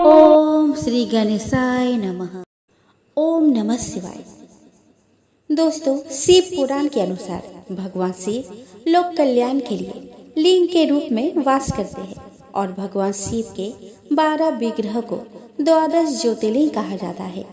ओम श्री गणेशाय नमः। ओम नमः शिवाय। दोस्तों, शिव पुराण के अनुसार भगवान शिव लोक कल्याण के लिए लिंग के रूप में वास करते हैं और भगवान शिव के 12 विग्रह को द्वादश ज्योतिर्लिंग कहा जाता है।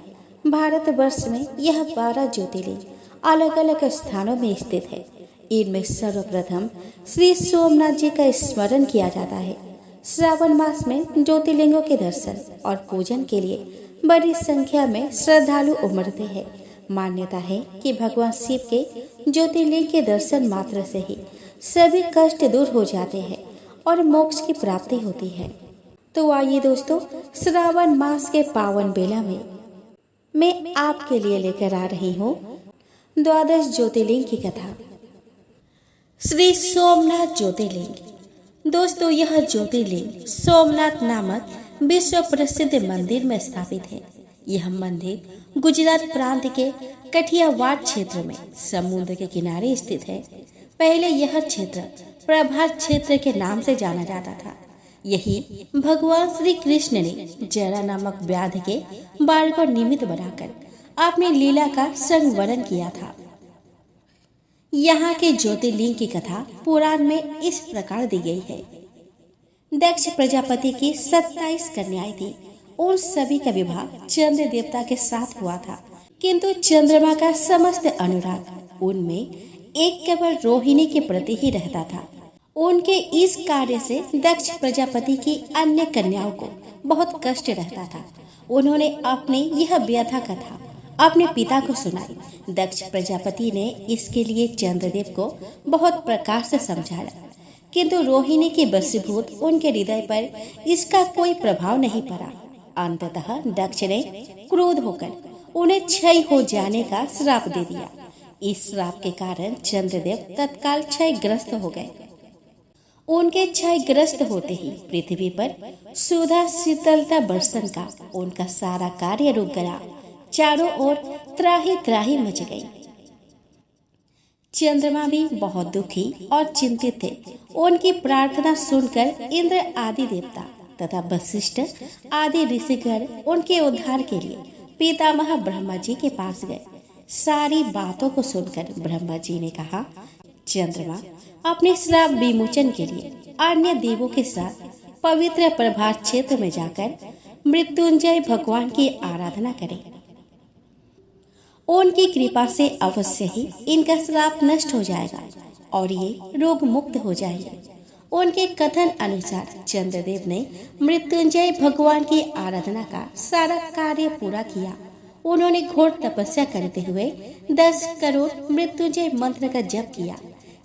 भारतवर्ष में यह 12 ज्योतिर्लिंग अलग अलग स्थानों में स्थित है। इनमें सर्वप्रथम श्री सोमनाथ जी का स्मरण किया जाता है। श्रावण मास में ज्योतिर्लिंगों के दर्शन और पूजन के लिए बड़ी संख्या में श्रद्धालु उमड़ते हैं। मान्यता है कि भगवान शिव के ज्योतिर्लिंग के दर्शन मात्र से ही सभी कष्ट दूर हो जाते हैं और मोक्ष की प्राप्ति होती है। तो आइए दोस्तों, श्रावण मास के पावन बेला में मैं आपके लिए लेकर आ रही हूँ द्वादश ज्योतिर्लिंग की कथा। श्री सोमनाथ ज्योतिर्लिंग। दोस्तों, यह ज्योतिर्लिंग सोमनाथ नामक विश्व प्रसिद्ध मंदिर में स्थापित है। यह मंदिर गुजरात प्रांत के कठियावाड़ क्षेत्र में समुद्र के किनारे स्थित है। पहले यह क्षेत्र प्रभास क्षेत्र के नाम से जाना जाता था। यही भगवान श्री कृष्ण ने जरा नामक व्याध के बाढ़ को निमित्त बनाकर अपनी लीला का संवर्णन किया था। यहाँ के ज्योतिर्लिंग की कथा पुराण में इस प्रकार दी गई है। दक्ष प्रजापति की 27 कन्याएं थी। उन सभी का विवाह चंद्र देवता के साथ हुआ था, किंतु चंद्रमा का समस्त अनुराग उनमें एक केवल रोहिणी के प्रति ही रहता था। उनके इस कार्य से दक्ष प्रजापति की अन्य कन्याओं को बहुत कष्ट रहता था। उन्होंने अपनी यह व्यथा कथा अपने पिता को सुनाई। दक्ष प्रजापति ने इसके लिए चंद्रदेव को बहुत प्रकार से समझाया, किंतु रोहिणी के वशीभूत उनके हृदय पर इसका कोई प्रभाव नहीं पड़ा। अंततः दक्ष ने क्रोध होकर उन्हें क्षय हो जाने का श्राप दे दिया। इस श्राप के कारण चंद्रदेव तत्काल क्षयग्रस्त हो गए। उनके क्षयग्रस्त होते ही पृथ्वी पर सुधा शीतलता बरसन का उनका सारा कार्य रुक गया। चारों ओर त्राही त्राही मच गई। चंद्रमा भी बहुत दुखी और चिंतित थे। उनकी प्रार्थना सुनकर इंद्र आदि देवता तथा वशिष्ठ आदि ऋषिगण उनके उद्धार के लिए पितामह ब्रह्मा जी के पास गए। सारी बातों को सुनकर ब्रह्मा जी ने कहा, चंद्रमा अपने श्राप विमोचन के लिए अन्य देवों के साथ पवित्र प्रभास क्षेत्र में जाकर मृत्युंजय भगवान की आराधना करें। उनकी कृपा से अवश्य ही इनका श्राप नष्ट हो जाएगा और ये रोग मुक्त हो जाएंगे। उनके कथन अनुसार चंद्रदेव ने मृत्युंजय भगवान की आराधना का सारा कार्य पूरा किया। उन्होंने घोर तपस्या करते हुए 10 करोड़ मृत्युंजय मंत्र का जप किया।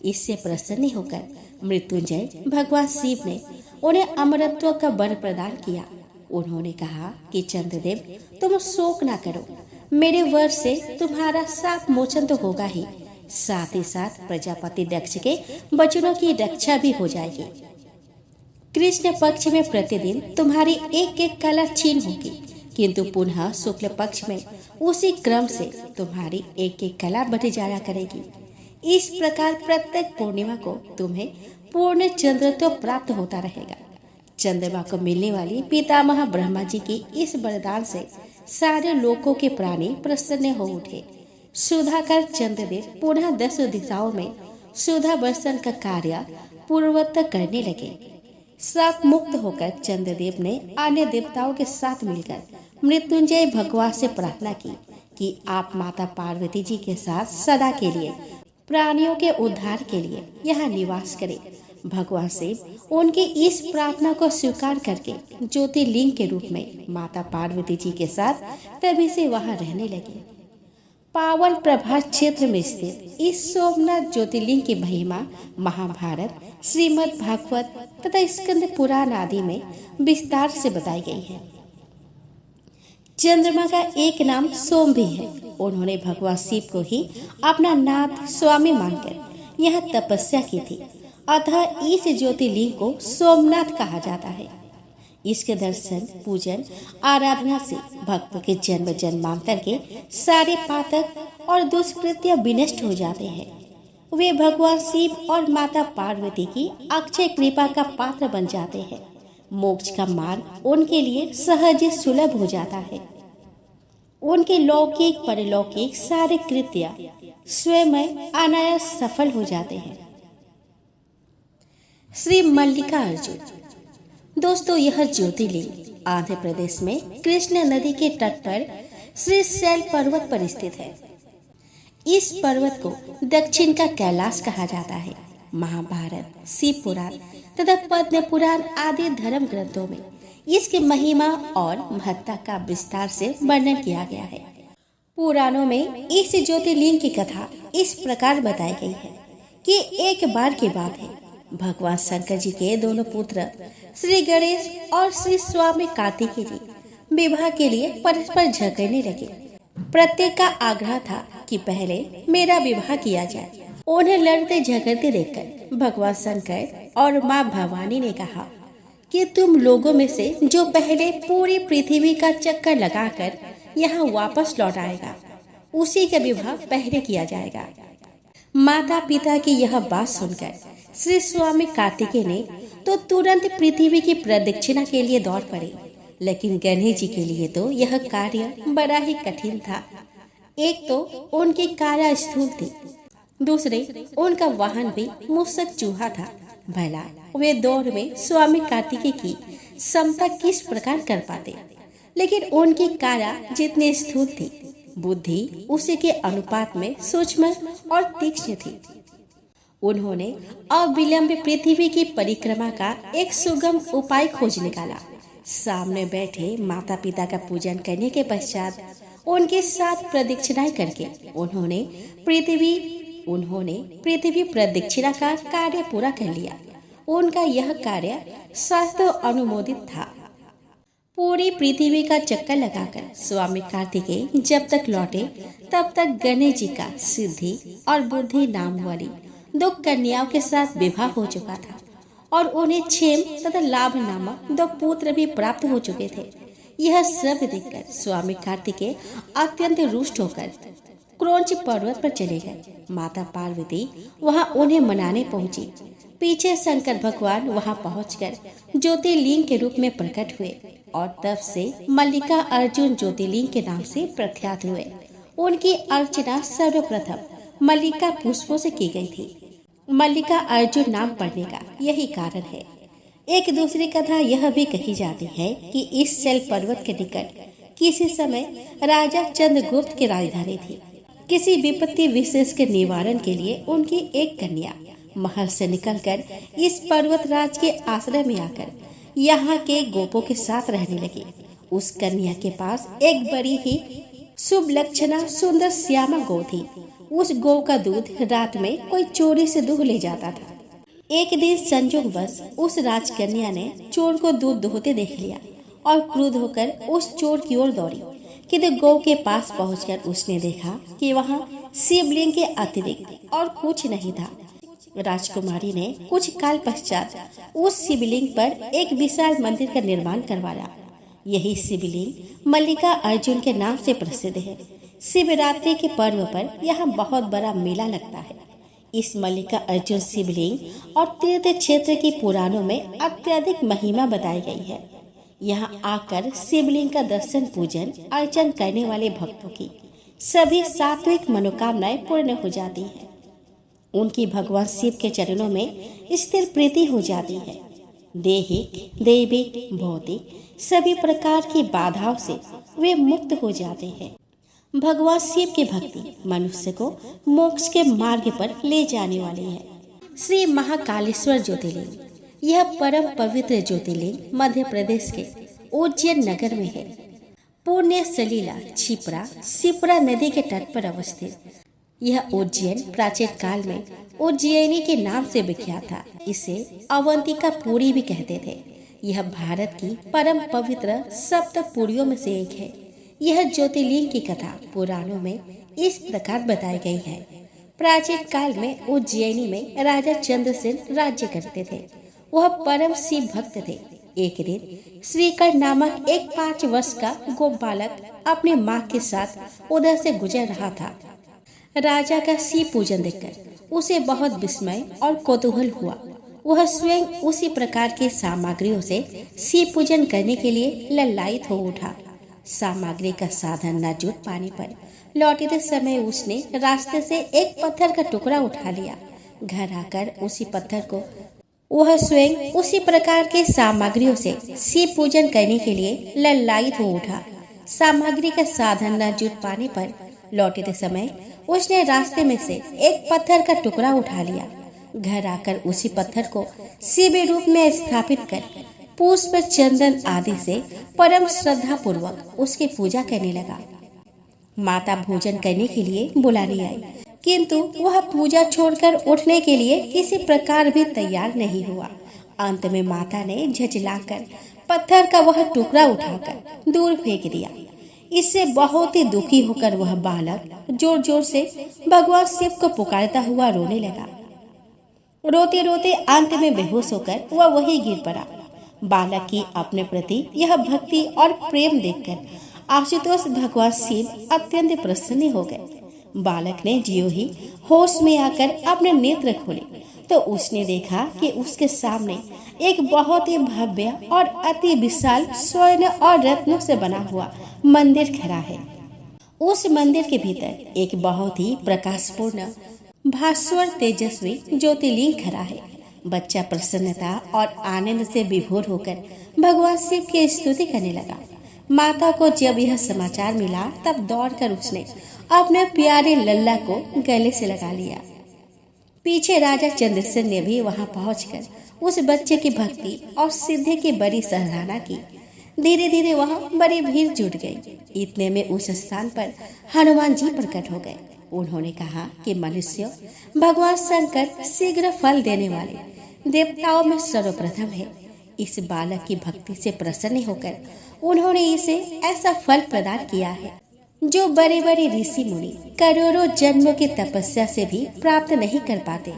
इससे प्रसन्न होकर मृत्युंजय भगवान शिव ने उन्हें अमरत्व का वर प्रदान किया। उन्होंने कहा कि चंद्रदेव, तुम शोक न करो, मेरे वर से तुम्हारा शाप मोचन तो होगा ही, साथ ही साथ प्रजापति दक्ष के वचनों की रक्षा भी हो जाएगी। कृष्ण पक्ष में प्रतिदिन तुम्हारी एक एक कला छीन होगी, किंतु पुनः शुक्ल पक्ष में उसी क्रम से तुम्हारी एक एक कला बढ़ जाया करेगी। इस प्रकार प्रत्येक पूर्णिमा को तुम्हें पूर्ण चंद्रत्व प्राप्त होता रहेगा। चंद्रमा को मिलने वाली पितामह ब्रह्मा जी की इस वरदान से सारे लोकों के प्राणी प्रसन्न हो उठे। सुधाकर चंद्रदेव पुनः 10 दिशाओं में सुधा वर्षण का कार्य पूर्ववत करने लगे। श्राप मुक्त होकर चंद्रदेव ने अन्य देवताओं के साथ मिलकर मृत्युंजय भगवान से प्रार्थना की कि आप माता पार्वती जी के साथ सदा के लिए प्राणियों के उद्धार के लिए यहाँ निवास करें। भगवान शिव उनकी इस प्रार्थना को स्वीकार करके ज्योतिर्लिंग के रूप में माता पार्वती जी के साथ तभी से वहां रहने लगे। पावन प्रभास क्षेत्र में स्थित इस सोमनाथ ज्योतिर्लिंग की महिमा महाभारत, श्रीमद् भागवत तथा स्कंद पुराण आदि में विस्तार से बताई गई है। चंद्रमा का एक नाम सोम भी है। उन्होंने भगवान शिव को ही अपना नाथ स्वामी मानकर यहाँ तपस्या की थी, अतः इस ज्योतिर्लिंग को सोमनाथ कहा जाता है। इसके दर्शन, पूजन, आराधना से भक्त के जन्म जन्मांतर के सारे पातक और दुष्कृत्य विनष्ट हो जाते हैं। वे भगवान शिव और माता पार्वती की अक्षय कृपा का पात्र बन जाते हैं। मोक्ष का मार्ग उनके लिए सहज सुलभ हो जाता है। उनके लौकिक परलौकिक सारे कृत्य स्वयं अनायास सफल हो जाते हैं। श्री मल्लिका अर्जुन। दोस्तों, यह ज्योतिर्लिंग आंध्र प्रदेश में कृष्ण नदी के तट पर श्रीशैल पर्वत पर स्थित है। इस पर्वत को दक्षिण का कैलाश कहा जाता है। महाभारत, शिव पुराण तथा पद्म पुराण आदि धर्म ग्रंथों में इसकी महिमा और महत्ता का विस्तार से वर्णन किया गया है। पुराणों में इस ज्योतिर्लिंग की कथा इस प्रकार बताई गई है कि एक बार की बात है, भगवान शंकर जी के दोनों पुत्र श्री गणेश और श्री स्वामी कार्तिकेय जी विवाह के लिए परस्पर झगड़ने लगे। प्रत्येक का आग्रह था कि पहले मेरा विवाह किया जाए। उन्हें लड़ते झगड़ते देखकर भगवान शंकर और माँ भवानी ने कहा कि तुम लोगों में से जो पहले पूरी पृथ्वी का चक्कर लगाकर यहाँ वापस लौट आएगा, उसी का विवाह पहले किया जाएगा। माता पिता की यह बात सुनकर श्री स्वामी कार्तिकेय ने तो तुरंत पृथ्वी की प्रदक्षिणा के लिए दौड़ पड़े, लेकिन गणेश जी के लिए तो यह कार्य बड़ा ही कठिन था। एक तो उनकी काया स्थूल थी, दूसरे उनका वाहन भी मूसक चूहा था। भला वे दौड़ में स्वामी कार्तिकेय की समता किस प्रकार कर पाते। लेकिन उनकी काया जितनी स्थूल थी, बुद्धि उसी के अनुपात में सूक्ष्म और तीक्ष्ण थी। उन्होंने अविलंब पृथ्वी की परिक्रमा का एक सुगम उपाय खोज निकाला। सामने बैठे माता पिता का पूजन करने के पश्चात उनके साथ प्रदक्षिणाएं करके उन्होंने पृथ्वी प्रदक्षिणा का कार्य पूरा कर लिया। उनका यह कार्य शास्त्र अनुमोदित था। पूरी पृथ्वी का चक्कर लगाकर स्वामी कार्तिकेय जब तक लौटे तब तक गणेश जी का सिद्धि और बुद्धि नाम वाली 2 कन्याओं के साथ विवाह हो चुका था और उन्हें क्षेम तथा लाभ नामक 2 पुत्र भी प्राप्त हो चुके थे। यह सब देखकर स्वामी कार्तिकेय अत्यंत रुष्ट होकर क्रौंच पर्वत पर चले गए। माता पार्वती वहां उन्हें मनाने पहुंची। पीछे शंकर भगवान वहां पहुंचकर ज्योतिर्लिंग के रूप में प्रकट हुए और तब से मल्लिका अर्जुन ज्योतिर्लिंग के नाम से प्रख्यात हुए। उनकी अर्चना सर्वप्रथम मल्लिका पुष्पों से की गई थी। मल्लिका अर्जुन नाम पड़ने का यही कारण है। एक दूसरी कथा यह भी कही जाती है कि इस शैल पर्वत के निकट किसी समय राजा चंद्रगुप्त की राजधानी थी। किसी विपत्ति विशेष के निवारण के लिए उनकी एक कन्या महल से निकलकर इस पर्वत राज के आश्रय में आकर यहाँ के गोपों के साथ रहने लगी। उस कन्या के पास एक बड़ी ही शुभ लक्षणा सुंदर श्यामा गौ थी। उस गौ का दूध रात में कोई चोरी से दूह ले जाता था। एक दिन संयोगवश उस राजकन्या ने चोर को दूध दोहते देख लिया और क्रुद्ध होकर उस चोर की ओर दौड़ी। किंतु गौ के पास पहुंचकर उसने देखा कि वहां शिवलिंग के अतिरिक्त और कुछ नहीं था। राजकुमारी ने कुछ काल पश्चात उस शिवलिंग पर एक विशाल मंदिर का निर्माण करवाया। यही शिवलिंग मल्लिका अर्जुन के नाम से प्रसिद्ध है। शिवरात्रि के पर्व पर यहाँ बहुत बड़ा मेला लगता है। इस मल्लिका अर्जुन शिवलिंग और तीर्थ क्षेत्र की पुराणों में अत्यधिक महिमा बताई गई है। यहाँ आकर शिवलिंग का दर्शन पूजन अर्चन करने वाले भक्तों की सभी सात्विक मनोकामनाएं पूर्ण हो जाती हैं। उनकी भगवान शिव के चरणों में स्थिर प्रीति हो जाती है। दैहिक, दैविक, भौतिक सभी प्रकार की बाधाओं से वे मुक्त हो जाते हैं। भगवान शिव की भक्ति मनुष्य को मोक्ष के मार्ग पर ले जाने वाली है। श्री महाकालेश्वर ज्योतिर्लिंग यह परम पवित्र ज्योतिर्लिंग मध्य प्रदेश के उज्जैन नगर में है। पुण्य सलीला शिप्रा नदी के तट पर अवस्थित यह उज्जैन प्राचीन काल में उज्जैनी के नाम से विख्यात था। इसे अवंतिका पुरी भी कहते थे। यह भारत की परम पवित्र सप्तपुरियों में से एक है। यह ज्योतिर्लिंग की कथा पुराणों में इस प्रकार बताई गई है। प्राचीन काल में उज्जैनी में राजा चंद्रसेन राज्य करते थे। वह परम शिव भक्त थे। एक दिन श्रीकर नामक एक 5 वर्ष का गोप बालक अपने माँ के साथ उधर से गुजर रहा था। राजा का शिव पूजन देखकर उसे बहुत विस्मय और कौतूहल हुआ। वह स्वयं उसी प्रकार की सामग्रियों से शिव पूजन करने के लिए ललायित हो उठा। सामग्री का साधन न जुट पाने पर लौटते समय उसने रास्ते से एक पत्थर का टुकड़ा उठा लिया। घर आकर उसी पत्थर को वह स्वयं उसी प्रकार के सामग्रियों से शिव पूजन करने के लिए ललायित हो उठा। सामग्री का साधन न जुट पाने पर लौटते समय उसने रास्ते में से एक पत्थर का टुकड़ा उठा लिया। घर आकर उसी पत्थर को शिव रूप में स्थापित कर पुष्प चंदन आदि से परम श्रद्धा पूर्वक उसकी पूजा करने लगा। माता भोजन करने के लिए बुलाने आई, किंतु वह पूजा छोड़कर उठने के लिए किसी प्रकार भी तैयार नहीं हुआ। अंत में माता ने झुठलाकर पत्थर का वह टुकड़ा उठाकर दूर फेंक दिया। इससे बहुत ही दुखी होकर वह बालक जोर जोर से भगवान शिव को पुकारता हुआ रोने लगा। रोते रोते अंत में बेहोश होकर वह वहीं गिर पड़ा। बालक की अपने प्रति यह भक्ति और प्रेम देखकर आशुतोष भगवान शिव अत्यंत प्रसन्न हो गए। बालक ने ज्यों ही होश में आकर अपने नेत्र खोले तो उसने देखा कि उसके सामने एक बहुत ही भव्य और अति विशाल स्वर्ण और रत्नों से बना हुआ मंदिर खड़ा है। उस मंदिर के भीतर एक बहुत ही प्रकाशपूर्ण भास्वर तेजस्वी ज्योतिर्लिंग खड़ा है। बच्चा प्रसन्नता और आनंद से विभोर होकर भगवान शिव की स्तुति करने लगा। माता को जब यह समाचार मिला तब दौड़कर उसने अपने प्यारे लल्ला को गले से लगा लिया। पीछे राजा चंद्रसेन ने भी वहां पहुंचकर उस बच्चे की भक्ति और सिद्धि की बड़ी सराहना की। धीरे धीरे वहां बड़ी भीड़ जुट गई। इतने में उस स्थान पर हनुमान जी प्रकट हो गए। उन्होंने कहा कि मनुष्य भगवान शंकर शीघ्र फल देने वाले देवताओं में सर्वप्रथम है। इस बालक की भक्ति से प्रसन्न होकर उन्होंने इसे ऐसा फल प्रदान किया है जो बड़े बड़े ऋषि मुनि करोड़ों जन्मों की तपस्या से भी प्राप्त नहीं कर पाते।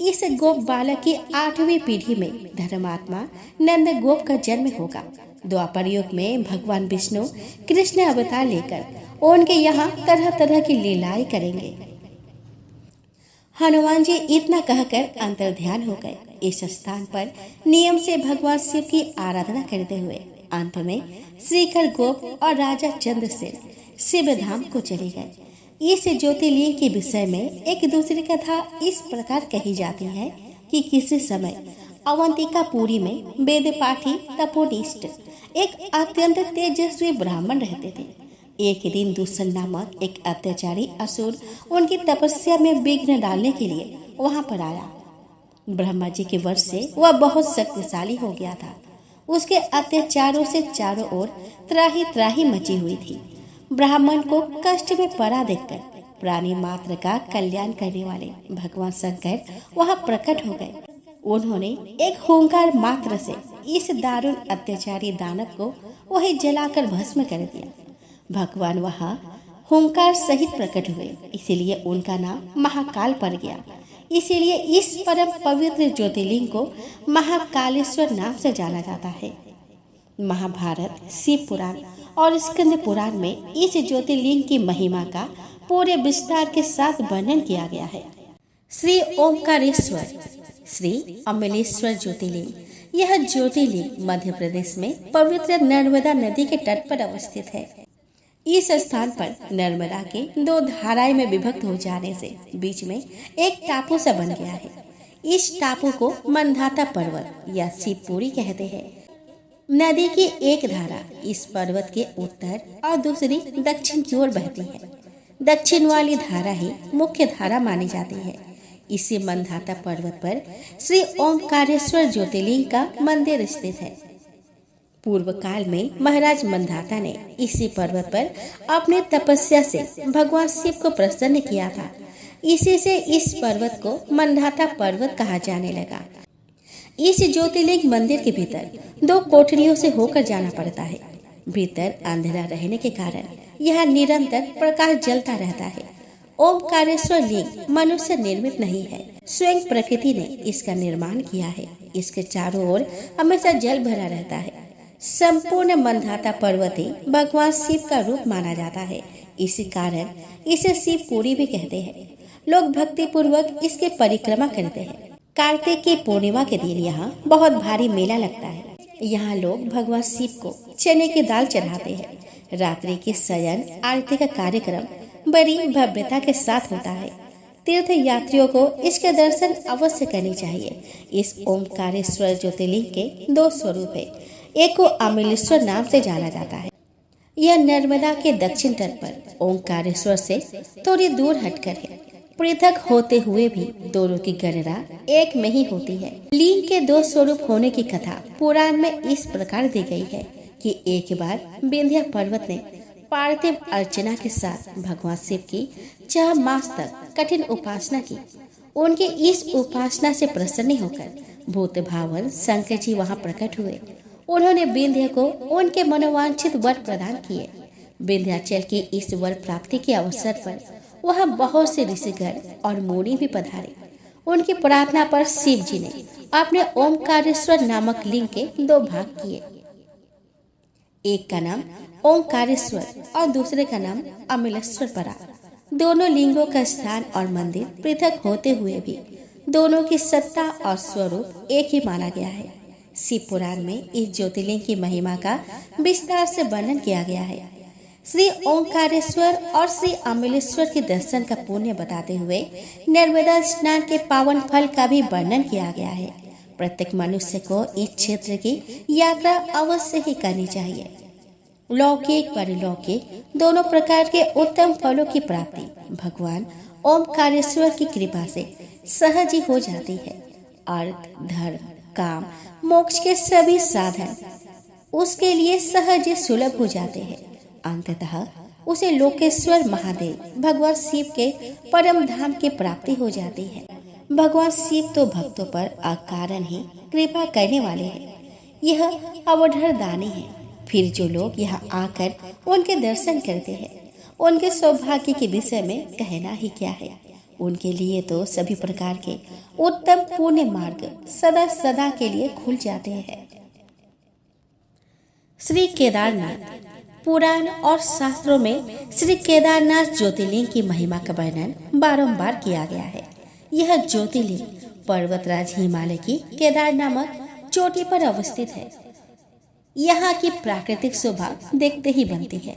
इस गोप बालक की 8वीं पीढ़ी में धर्मात्मा नंद गोप का जन्म होगा। द्वापर युग में भगवान विष्णु कृष्ण अवतार लेकर उनके यहाँ तरह तरह की लीलाएं करेंगे। हनुमान जी इतना कहकर अंतर्ध्यान हो गए। इस स्थान पर नियम से भगवान शिव की आराधना करते हुए अंत में श्रीकर गोप और राजा चंद्रसेन शिव धाम को चले गए। इस ज्योतिर्लिंग के विषय में एक दूसरी कथा इस प्रकार कही जाती है कि किसी समय अवंतिकापुरी में वेदपाठी तपोनिष्ठ एक अत्यंत तेजस्वी ब्राह्मण रहते थे। एक दिन दूषण नामक एक अत्याचारी असुर उनकी तपस्या में विघ्न डालने के लिए वहां पर आया। ब्रह्मा जी के वश से वह बहुत शक्तिशाली हो गया था। उसके अत्याचारों से चारों ओर त्राही त्राही मची हुई थी। ब्राह्मण को कष्ट में पड़ा देखकर प्राणी मात्र का कल्याण करने वाले भगवान शंकर वहां प्रकट हो गए। उन्होंने एक हुंकार मात्र से इस दारुण अत्याचारी दानव को वही जलाकर भस्म कर दिया। भगवान वहां हुंकार सहित प्रकट हुए, इसीलिए उनका नाम महाकाल पड़ गया। इसीलिए इस परम पवित्र ज्योतिर्लिंग को महाकालेश्वर नाम से जाना जाता है। महाभारत, शिव पुराण और स्कंद पुराण में इस ज्योतिर्लिंग की महिमा का पूरे विस्तार के साथ वर्णन किया गया है। श्री ओमकारेश्वर, श्री अमलेश्वर ज्योतिर्लिंग। यह ज्योतिर्लिंग मध्य प्रदेश में पवित्र नर्मदा नदी के तट पर अवस्थित है। इस स्थान पर नर्मदा के 2 धाराएं में विभक्त हो जाने से बीच में एक टापू सा बन गया है। इस टापू को मंधाता पर्वत या शिवपुरी कहते हैं। नदी की एक धारा इस पर्वत के उत्तर और दूसरी दक्षिण की ओर बहती है। दक्षिण वाली धारा ही मुख्य धारा मानी जाती है। इसी मंधाता पर्वत पर श्री ओमकारेश्वर ज्योतिर्लिंग का मंदिर स्थित है। पूर्व काल में महाराज मंधाता ने इसी पर्वत पर अपने तपस्या से भगवान शिव को प्रसन्न किया था। इसी से इस पर्वत को मंधाता पर्वत कहा जाने लगा। इस ज्योतिर्लिंग मंदिर के भीतर 2 कोठरियों से होकर जाना पड़ता है। भीतर अंधेरा रहने के कारण यह निरंतर प्रकाश जलता रहता है। ओमकारेश्वर लिंग मनुष्य निर्मित नहीं है, स्वयं प्रकृति ने इसका निर्माण किया है। इसके चारों ओर हमेशा जल भरा रहता है। संपूर्ण मंधाता पर्वत ही भगवान शिव का रूप माना जाता है। इसी कारण इसे शिवपुरी भी कहते हैं। लोग भक्ति पूर्वक इसके परिक्रमा करते हैं। कार्तिक की पूर्णिमा के दिन यहाँ बहुत भारी मेला लगता है। यहाँ लोग भगवान शिव को चने की दाल चढ़ाते हैं। रात्रि की सयन आरती का कार्यक्रम बड़ी भव्यता के साथ होता है। तीर्थ यात्रियों को इसके दर्शन अवश्य करने चाहिए। इस ओमकारेश्वर ज्योतिर्लिंग के 2 स्वरूप है। एक को अमलेश्वर नाम से जाना जाता है। यह नर्मदा के दक्षिण तट पर ओमकारेश्वर से थोड़ी दूर हटकर है। पृथक होते हुए भी दोनों की गणना एक में ही होती है। लिंग के 2 स्वरूप होने की कथा पुराण में इस प्रकार दी गई है कि एक बार विंध्य पर्वत ने पार्थिव अर्चना के साथ भगवान शिव की 6 मास तक कठिन उपासना की। उनकी इस उपासना से प्रसन्न होकर भूत भावन शंकर जी वहाँ प्रकट हुए। उन्होंने विंध्य को उनके मनोवांछित वर प्रदान किए। विंध्याचल की इस वर प्राप्ति के अवसर पर वहाँ बहुत से ऋषिगण और मुनि भी पधारे। उनकी प्रार्थना पर शिव जी ने अपने ओमकारेश्वर नामक लिंग के 2 भाग किए। एक का नाम ओमकारेश्वर और दूसरे का नाम अमलेश्वर पड़ा। दोनों लिंगों का स्थान और मंदिर पृथक होते हुए भी दोनों की सत्ता और स्वरूप एक ही माना गया है। शिव पुराण में इस ज्योतिर्लिंग की महिमा का विस्तार से वर्णन किया गया है। श्री ओंकारेश्वर और श्री अमलेश्वर के दर्शन का पुण्य बताते हुए नर्मदा स्नान के पावन फल का भी वर्णन किया गया है। प्रत्येक मनुष्य को इस क्षेत्र की यात्रा अवश्य ही करनी चाहिए। लौकिक परलौकिक दोनों प्रकार के उत्तम फलों की प्राप्ति भगवान ओमकारेश्वर की कृपा से सहज ही हो जाती है। अर्थ, धर्म, काम, मोक्ष के सभी साधन उसके लिए सहज सुलभ हो जाते हैं। अंततः उसे लोकेश्वर महादेव भगवान शिव के परम धाम की प्राप्ति हो जाती है। भगवान शिव तो भक्तों पर अकारण ही कृपा करने वाले हैं। यह अवधर दानी है। फिर जो लोग यहाँ आकर उनके दर्शन करते हैं, उनके सौभाग्य के विषय में कहना ही क्या है। उनके लिए तो सभी प्रकार के उत्तम पुण्य मार्ग सदा सदा के लिए खुल जाते हैं। श्री केदारनाथ पुराण और शास्त्रों में श्री केदारनाथ ज्योतिर्लिंग की महिमा का वर्णन बारंबार किया गया है। यह ज्योतिर्लिंग पर्वतराज हिमालय की केदार नामक चोटी पर अवस्थित है। यहाँ की प्राकृतिक शोभा देखते ही बनती है।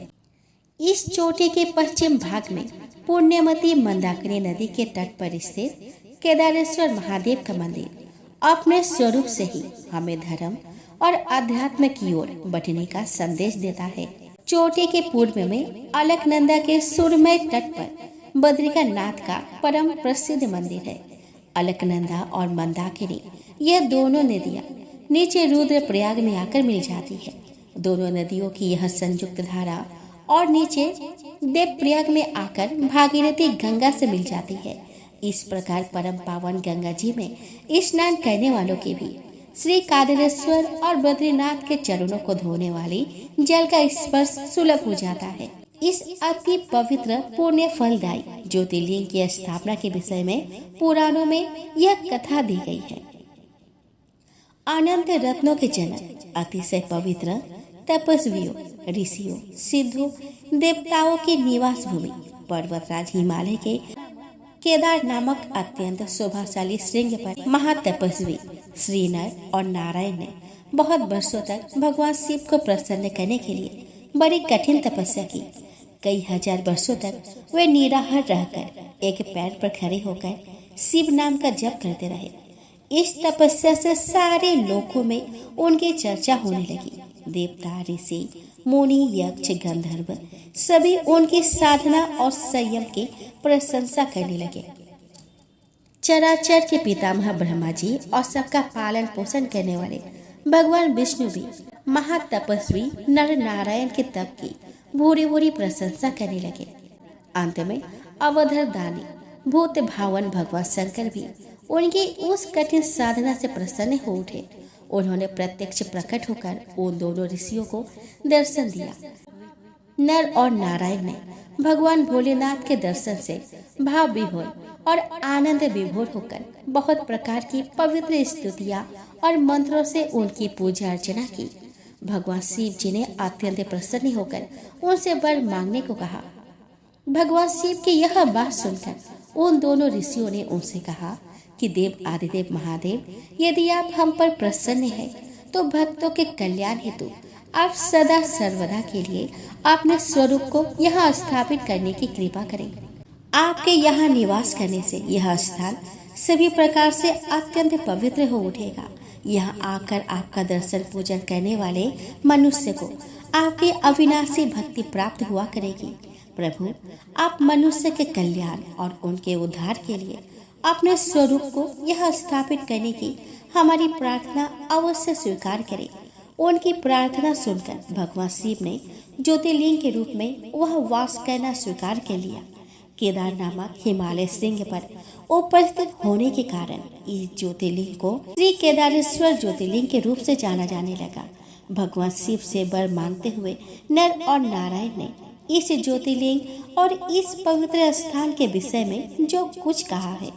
इस चोटी के पश्चिम भाग में पुण्यमती मंदाकिनी नदी के तट पर स्थित केदारेश्वर महादेव का मंदिर अपने स्वरूप से ही हमें धर्म और अध्यात्म की ओर बढ़ने का संदेश देता है। चोटी के पूर्व में अलकनंदा के सुरमय तट पर बद्रिका नाथ का परम प्रसिद्ध मंदिर है। अलकनंदा और मंदाकिनी यह दोनों नदियां नीचे रुद्रप्रयाग में आकर मिल जाती है। दोनों नदियों की यह संयुक्त धारा और नीचे देवप्रयाग में आकर भागीरथी गंगा से मिल जाती है। इस प्रकार परम पावन गंगा जी में स्नान करने वालों के भी श्री कादरेश्वर और बद्रीनाथ के चरणों को धोने वाली जल का स्पर्श सुलभ हो जाता है। इस अति पवित्र पुण्य फलदायी ज्योतिर्लिंग की स्थापना के विषय में पुराणों में यह कथा दी गई है। अनंत रत्नों के जनक, अतिशय पवित्र, तपस्वियों, ऋषियों, सिद्धों, देवताओं की निवास भूमि पर्वतराज हिमालय के केदार नामक अत्यंत शोभाशाली श्रृंग पर महातपस्वी श्री नर और नारायण ने बहुत वर्षों तक भगवान शिव को प्रसन्न करने के लिए बड़ी कठिन तपस्या की। कई हजार वर्षों तक वे निराहार रहकर एक पैर पर खड़े होकर शिव नाम का जप करते रहे। इस तपस्या से सारे लोकों में उनकी चर्चा होने लगी। देवता, ऋषि, मुनि, यक्ष, गंधर्व सभी उनकी साधना और संयम की प्रशंसा करने लगे। चराचर के पितामह ब्रह्मा जी और सबका पालन पोषण करने वाले भगवान विष्णु भी महातपस्वी नर नारायण के तप की भूरी भूरी प्रशंसा करने लगे। अंत में अवधर दानी भूत भावन भगवान शंकर भी उनकी उस कठिन साधना से प्रसन्न हो उठे। उन्होंने प्रत्यक्ष प्रकट होकर उन दोनों ऋषियों को दर्शन दिया। नर और नारायण ने भगवान भोलेनाथ के दर्शन से भाव विभोर और आनंद विभोर होकर बहुत प्रकार की पवित्र स्तुतियां और मंत्रों से उनकी पूजा अर्चना की। भगवान शिव जी ने अत्यंत प्रसन्न होकर उनसे वर मांगने को कहा। भगवान शिव की यह बात सुनकर उन दोनों ऋषियों ने उनसे कहा कि देव आदिदेव महादेव, यदि आप हम पर प्रसन्न हैं तो भक्तों के कल्याण हेतु आप सदा सर्वदा के लिए अपने स्वरूप को यहाँ स्थापित करने की कृपा करें। आपके यहाँ निवास करने से यह स्थान सभी प्रकार से अत्यंत पवित्र हो उठेगा। यहाँ आकर आपका दर्शन पूजन करने वाले मनुष्य को आपकी अविनाशी भक्ति प्राप्त हुआ करेगी। प्रभु, आप मनुष्य के कल्याण और उनके उद्धार के लिए अपने स्वरूप को यह स्थापित करने की हमारी प्रार्थना अवश्य स्वीकार करें। उनकी प्रार्थना सुनकर भगवान शिव ने ज्योतिर्लिंग के रूप में वह वास करना स्वीकार कर लिया। केदार नामक हिमालय श्रृंग पर उपस्थित होने के कारण इस ज्योतिर्लिंग को श्री केदारेश्वर ज्योतिर्लिंग के रूप से जाना जाने लगा। भगवान शिव से वर मांगते हुए नर और नारायण ने इस ज्योतिर्लिंग और इस पवित्र स्थान के विषय में जो कुछ कहा है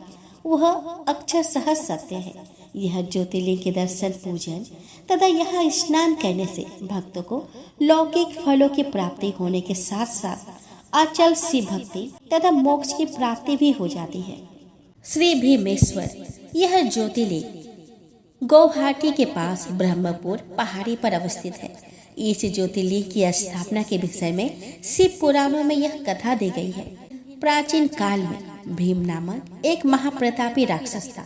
वह अक्षरशः सत्य है। यह ज्योतिर्लिंग के दर्शन पूजन तथा यहाँ स्नान करने से भक्तों को लौकिक फलों की प्राप्ति होने के साथ साथ अचल शिव भक्ति तथा मोक्ष की प्राप्ति भी हो जाती है। श्री भीमेश्वर यह ज्योतिर्लिंग गुवाहाटी के पास ब्रह्मपुर पहाड़ी पर अवस्थित है। इस ज्योतिर्लिंग की स्थापना के विषय में शिव पुराणों में यह कथा दी गई है। प्राचीन काल में भीम नामक एक महाप्रतापी राक्षस था।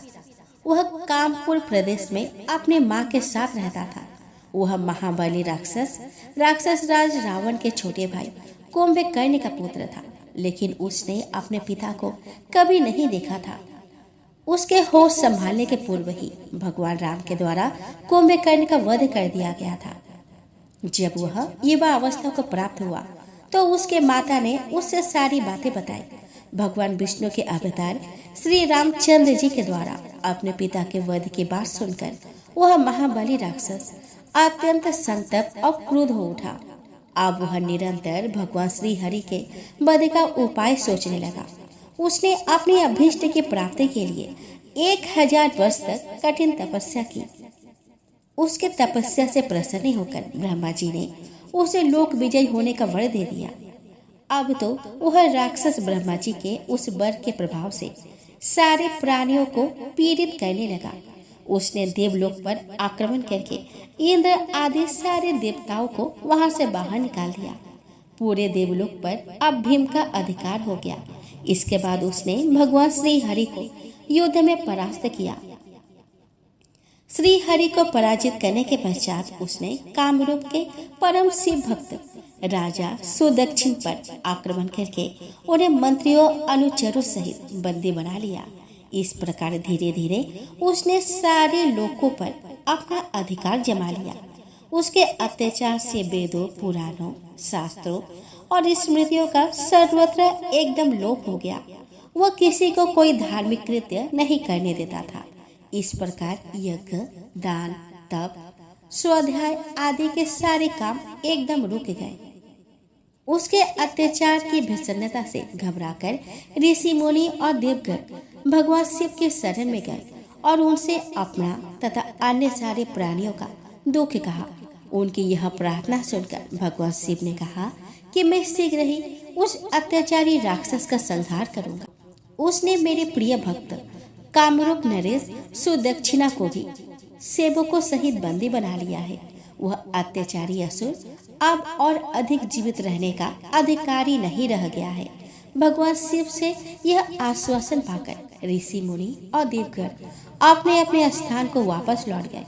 वह कामपुर प्रदेश में अपने माँ के साथ रहता था। वह महाबली राक्षस राज रावण के छोटे भाई कुंभकर्ण का पुत्र था, लेकिन उसने अपने पिता को कभी नहीं देखा था। उसके होश संभालने के पूर्व ही भगवान राम के द्वारा कुंभकर्ण का वध कर दिया गया था। जब वह युवा अवस्था को प्राप्त हुआ तो उसके माता ने उससे सारी बातें बताई। भगवान विष्णु के अवतार श्री रामचंद्र जी के द्वारा अपने पिता के वध की बात सुनकर वह महाबली राक्षस अत्यंत संतप्त और क्रुद्ध हो उठा। अब वह निरंतर भगवान श्री हरि के वध का उपाय सोचने लगा। उसने अपने अभीष्ट की प्राप्ति के लिए 1000 वर्ष तक कठिन तपस्या की। उसके तपस्या से प्रसन्न होकर ब्रह्मा जी ने उसे लोक विजय होने का वर दे दिया। अब तो वह राक्षस ब्रह्मा जी के उस वर के प्रभाव से सारे प्राणियों को पीड़ित करने लगा। उसने देवलोक पर आक्रमण करके इंद्र आदि सारे देवताओं को वहां से बाहर निकाल दिया। पूरे देवलोक पर अब भीम का अधिकार हो गया। इसके बाद उसने भगवान श्री हरि को युद्ध में परास्त किया। श्री हरि को पराजित करने के पश्चात उसने कामरूप के परम शिव भक्त राजा सुदक्षिण पर आक्रमण करके उन्हें मंत्रियों अनुचरों सहित बंदी बना लिया। इस प्रकार धीरे धीरे उसने सारे लोगों पर अपना अधिकार जमा लिया। उसके अत्याचार से वेदों, पुराणों, शास्त्रों और स्मृतियों का सर्वत्र एकदम लोप हो गया। वह किसी को कोई धार्मिक कृत्य नहीं करने देता था। इस प्रकार यज्ञ, दान, तप, स्वाध्याय आदि के सारे काम एकदम रुक गए। उसके अत्याचार की भीषणता से घबराकर ऋषि मुनि और देवगण भगवान शिव के शरण में गए और उनसे अपना तथा अन्य सारे प्राणियों का दुख कहा। उनकी यह प्रार्थना सुनकर भगवान शिव ने कहा कि मैं शीघ्र ही उस अत्याचारी राक्षस का संहार करूंगा। उसने मेरे प्रिय भक्त कामरूप नरेश सुदक्षिणा को भी सेवकों सहित बंदी बना लिया है। वह अत्याचारी असुर अब और अधिक जीवित रहने का अधिकारी नहीं रह गया है। भगवान शिव से यह आश्वासन पाकर ऋषि मुनि और देवगण अपने अपने स्थान को वापस लौट गए।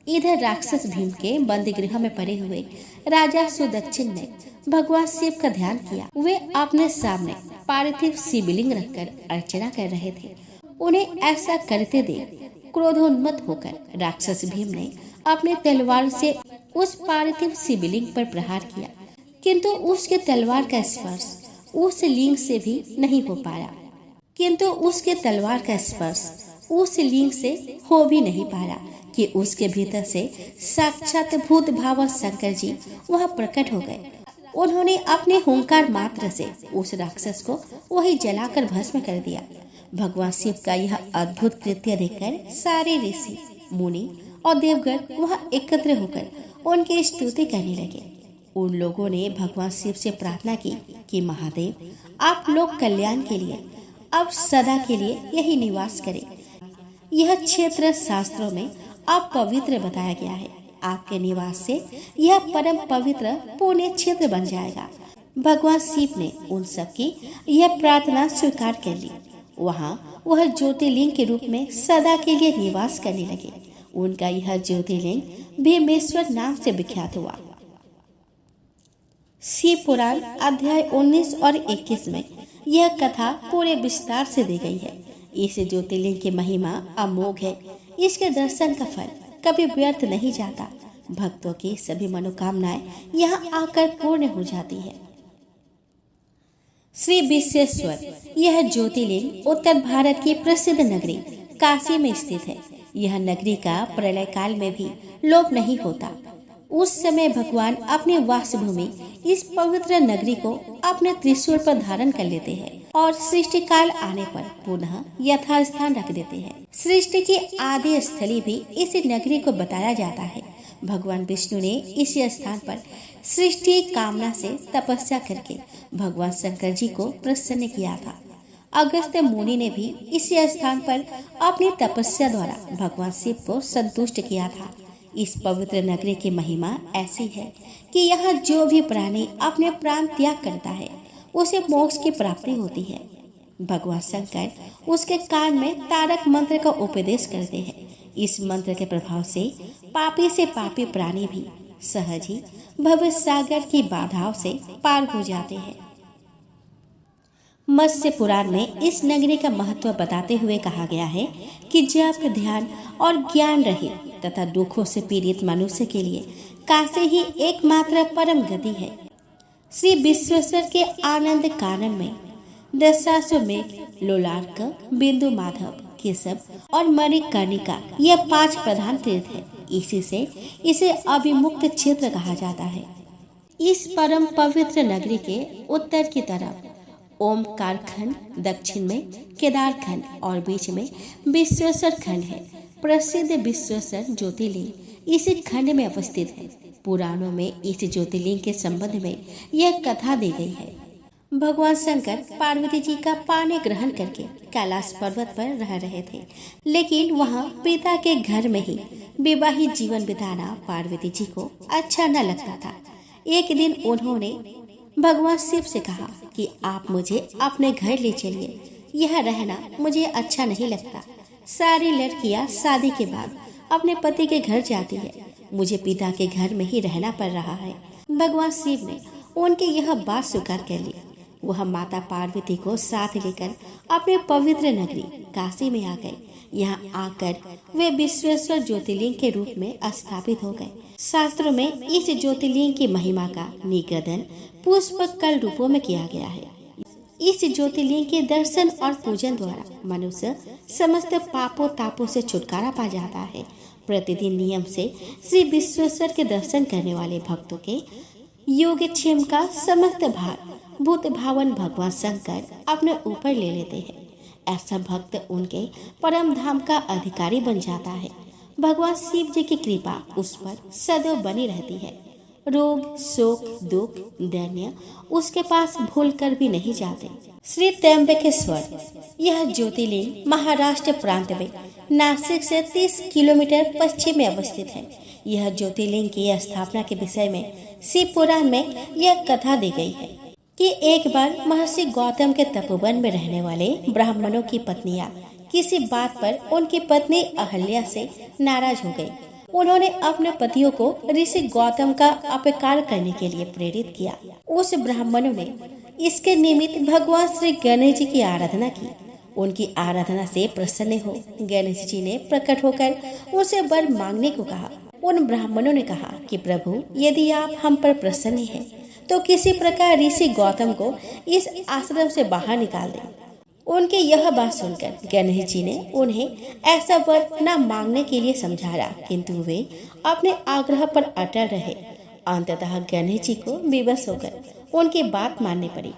इधर राक्षस भीम के बंदी गृह में पड़े हुए राजा सुदक्षिण ने भगवान शिव का ध्यान किया। वे अपने सामने पार्थिव शिवलिंग रखकर अर्चना कर रहे थे। उन्हें ऐसा करते देख क्रोधोन्मत्त होकर राक्षस भीम ने अपने तलवार से उस पार्थिव शिवलिंग पर प्रहार किया, किंतु उसके तलवार का स्पर्श उस लिंग से भी नहीं हो पाया। कि उसके भीतर से साक्षात भूत भाव शंकर जी वह प्रकट हो गए। उन्होंने अपने हुंकार मात्र से उस राक्षस को वही जलाकर भस्म कर दिया। भगवान शिव का यह अद्भुत कृत्य देखकर सारे ऋषि, मुनि और देवगण वह एकत्र होकर उनकी स्तुति करने लगे। उन लोगों ने भगवान शिव से प्रार्थना की कि महादेव, आप लोक कल्याण के लिए अब सदा के लिए यही निवास करें। यह क्षेत्र शास्त्रों में अपवित्र बताया गया है। आपके निवास से यह परम पवित्र पुण्य क्षेत्र बन जाएगा। भगवान शिव ने उन सब की यह प्रार्थना स्वीकार कर ली। वहाँ वह ज्योतिर्लिंग के रूप में सदा के लिए निवास करने लगे। उनका यह ज्योतिर्लिंग भीमेश्वर नाम से विख्यात हुआ। शिव पुराण अध्याय 19 और 21 में यह कथा पूरे विस्तार से दी गई है। इस ज्योतिर्लिंग की महिमा अमोघ है। इसके दर्शन का फल कभी व्यर्थ नहीं जाता। भक्तों की सभी मनोकामनाएं यहाँ आकर पूर्ण हो जाती है। श्री विश्वेश्वर, यह ज्योतिर्लिंग उत्तर भारत की प्रसिद्ध नगरी काशी में स्थित है। यह नगरी का प्रलय काल में भी लोप नहीं होता। उस समय भगवान अपनी वासभूमि इस पवित्र नगरी को अपने त्रिशूल पर धारण कर लेते हैं और सृष्टि काल आने पर पुनः यथास्थान रख देते हैं। सृष्टि की आदि स्थली भी इस नगरी को बताया जाता है। भगवान विष्णु ने इस स्थान पर सृष्टि कामना से तपस्या करके भगवान शंकर जी को प्रसन्न किया था। अगस्त्य मुनि ने भी इसी स्थान पर अपनी तपस्या द्वारा भगवान शिव को संतुष्ट किया था। इस पवित्र नगरी की महिमा ऐसी है कि यहाँ जो भी प्राणी अपने प्राण त्याग करता है उसे मोक्ष की प्राप्ति होती है। भगवान शंकर उसके कान में तारक मंत्र का उपदेश करते हैं। इस मंत्र के प्रभाव से पापी प्राणी भी सहज ही भव सागर की बाधाओं से पार हो जाते हैं। मत्स्य पुराण में इस नगरी का महत्व बताते हुए कहा गया है कि जप, ध्यान और ज्ञान रहे तथा दुखों से पीड़ित मनुष्य के लिए काशी ही एकमात्र परम गति है। श्री विश्वेश्वर के आनंद कानन में दशाश्वमेघ, लोलार्क, बिंदु माधव, केशव और मणिकर्णिका यह 5 प्रधान तीर्थ है। इसी से इसे अभिमुक्त क्षेत्र कहा जाता है। इस परम पवित्र नगरी के उत्तर की तरफ ओमकार खंड, दक्षिण में केदार खंड और बीच में विश्वेश्वर खंड है। प्रसिद्ध विश्वेश्वर ज्योतिर्लिंग इसी खंड में अवस्थित है। पुराणों में इस ज्योतिर्लिंग के संबंध में यह कथा दी गई है। भगवान शंकर पार्वती जी का पानी ग्रहण करके कैलाश पर्वत पर रह रहे थे, लेकिन वहाँ पिता के घर में ही विवाहित जीवन बिताना पार्वती जी को अच्छा न लगता था। एक दिन उन्होंने भगवान शिव से कहा कि आप मुझे अपने घर ले चलिए, यह रहना मुझे अच्छा नहीं लगता। सारी लड़कियां शादी के बाद अपने पति के घर जाती है, मुझे पिता के घर में ही रहना पड़ रहा है। भगवान शिव ने उनकी यह बात स्वीकार कर ली। वह माता पार्वती को साथ लेकर अपने पवित्र नगरी काशी में आ गए। यहाँ आकर वे विश्वेश्वर ज्योतिर्लिंग के रूप में स्थापित हो गए। शास्त्रों में इस ज्योतिर्लिंग की महिमा का निगदन पुष्प कल रूपों में किया गया है। इस ज्योतिर्लिंग के दर्शन और पूजन द्वारा मनुष्य समस्त पापों तापों से छुटकारा पा जाता है। प्रतिदिन नियम से श्री विश्वेश्वर के दर्शन करने वाले भक्तों के योगक्षेम का समस्त भार भूत भावन भगवान शंकर अपने ऊपर ले लेते हैं। ऐसा भक्त उनके परम धाम का अधिकारी बन जाता है। भगवान शिव जी की कृपा उस पर सदैव बनी रहती है। रोग, शोक, दुख, दैन्य उसके पास भूल कर भी नहीं जाते। श्री त्र्यंबकेश्वर, यह ज्योतिर्लिंग महाराष्ट्र प्रांत में नासिक से 30 किलोमीटर पश्चिम में अवस्थित है। यह ज्योतिर्लिंग की स्थापना के विषय में शिव पुराण में यह कथा दी गई है कि एक बार महर्षि गौतम के तपोवन में रहने वाले ब्राह्मणों की पत्नियां किसी बात पर उनकी पत्नी अहल्या से नाराज हो गई। उन्होंने अपने पतियों को ऋषि गौतम का अपकार करने के लिए प्रेरित किया। उस ब्राह्मणों ने इसके निमित्त भगवान श्री गणेश जी की आराधना की। उनकी आराधना से प्रसन्न हो गणेश जी ने प्रकट होकर उसे वर मांगने को कहा। उन ब्राह्मणों ने कहा कि प्रभु, यदि आप हम पर प्रसन्न हैं तो किसी प्रकार ऋषि गौतम को इस आश्रम से बाहर निकाल दें। उनके यह बात सुनकर गणेश जी ने उन्हें ऐसा वर न मांगने के लिए समझाया, किंतु वे अपने आग्रह पर अटल रहे। अंततः गणेश जी को विवश होकर उनकी बात माननी पड़ी।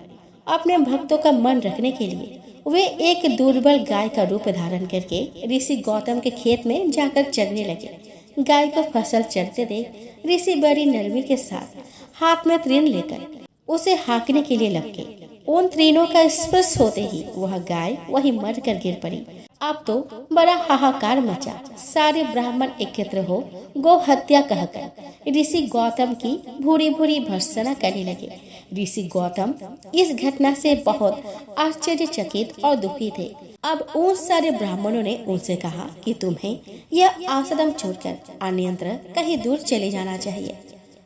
अपने भक्तों का मन रखने के लिए वे एक दुर्बल गाय का रूप धारण करके ऋषि गौतम के खेत में जाकर चरने लगे। गाय को फसल चरते देख ऋषि बड़ी नरमी के साथ हाथ में तृण लेकर उसे हाँकने के लिए लपके। उन तृणों का स्पर्श होते ही वह गाय वही मर कर गिर पड़ी। अब तो बड़ा हाहाकार मचा। सारे ब्राह्मण एकत्र हो गौ हत्या कहकर ऋषि गौतम की भूरी भूरी भर्त्सना करने लगे। ऋषि गौतम इस घटना से बहुत आश्चर्यचकित और दुखी थे। अब उन सारे ब्राह्मणों ने उनसे कहा कि तुम्हें यह आश्रम छोड़कर अन्यत्र कहीं दूर चले जाना चाहिए।